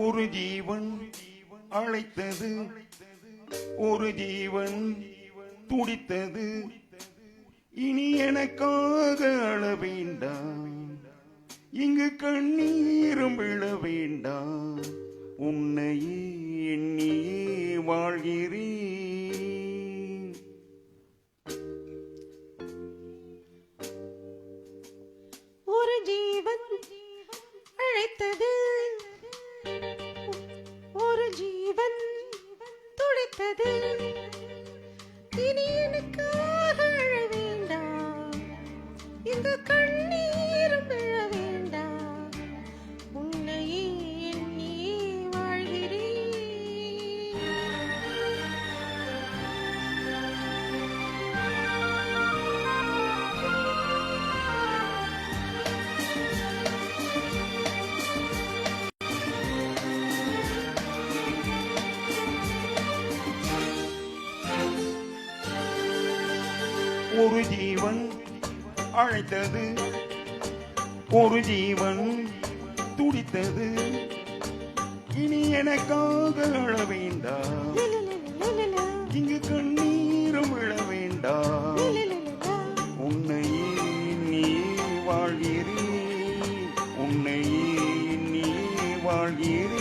ஒரு ஜீவன் அழைத்தது, ஒரு ஜீவன் துடித்தது. இனி எனக்காக அழ வேண்டாம், இங்கு கண்ணீரும் விழ வேண்டாம். உன்னையே எண்ணியே வாழ்கிறேன். ஒரு ஜீவன் அழைத்தது, ஒரு ஜீவன் துடித்தது. இனி எனக்காக அழ வேண்டாம், இங்கு கண்ணீரும் விழ வேண்டாம். உன்னையே எண்ணியே வாழ்கிறேன். ஒரு ஜீவன் அழைத்தது, ஒரு ஜீவன் துடித்தது. இனி எனக்காக அழ வேண்டாம், இங்கு கண்ணீரும் விழ வேண்டாம். உன்னையே எண்ணியே வாழ்கிறேன், உன்னையே எண்ணியே வாழ்கிறேன்.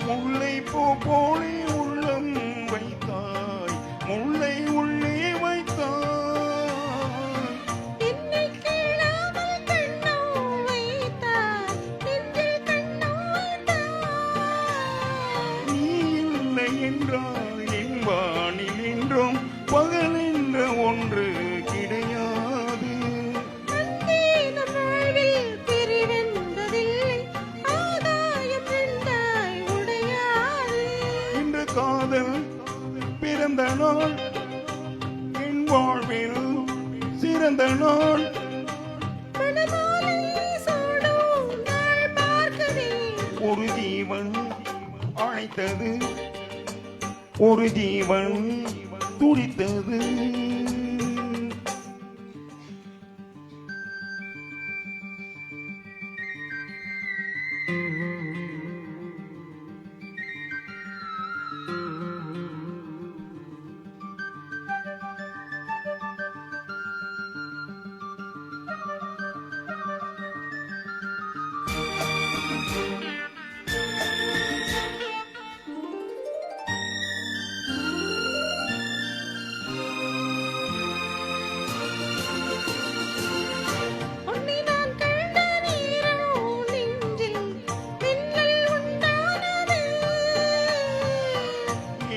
முல்லை பூ போலே உள்ளம் வைத்தாய், முல்லை உள்ளே வைத்தாய். என்னை கேளாமல் கண்ணோ வைத்தாய், நெஞ்சில் கண்ணோ வைத்தாய். நீ இல்லை என்றால் என் வானில் என்றும் பகல் என்ற ஒன்று கிடையாது. அன்பே நம் வாழ்வில் பிரிவென்பதில்லை, ஆகாயம் ரெண்டாய் உடையாது. இன்று காதல் பிறந்த நாள், என் வாழ்வில் சிறந்த நாள். மணமாலை சூடும் நாள் பார்க்கவே. ஒரு ஜீவன் அழைத்தது, ஒரு ஜீவன் துடித்தது. உன்னை நான் கண்ட நேரம் நெஞ்சில் மின்னல் உண்டானது.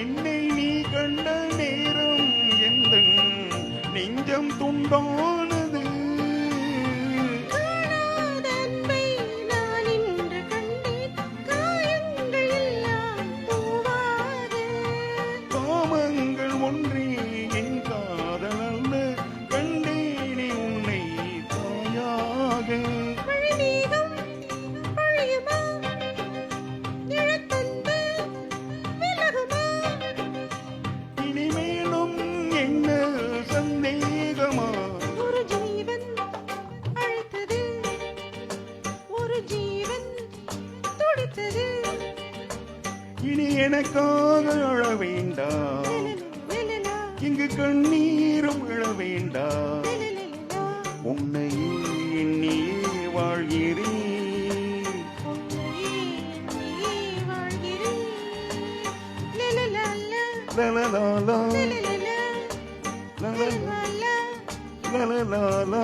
என்னை நீ கண்ட நேரம் எந்தன் நெஞ்சம் துண்டானது. காணாத அன்பை நான் இன்று கண்டேன், காயங்கள் எல்லாம் போவாது. காமங்கள் ஒன்றே என் காதல் அல்ல, கண்டேனே உன்னை தாயாக. மழைமேகம் பொழியுமா, நிழத்தந்து விலகுமா? இனிமேலும் என்ன சந்தேகமா? ஒரு ஜீவன் அழைத்தது, ஒரு ஜீவன் துடித்தது. இனி எனக்காக அழ வேண்டாம், லலலா, இங்கு கண்ணீரும் விழ வேண்டாம். லலலா, உன்னையே எண்ணியே வாழ்கிறேன். உன்னையே எண்ணியே வாழ்கிறேன். லலலாலா, லலலாலா, லலலலா, லலலா, லலலா. லலலாலா.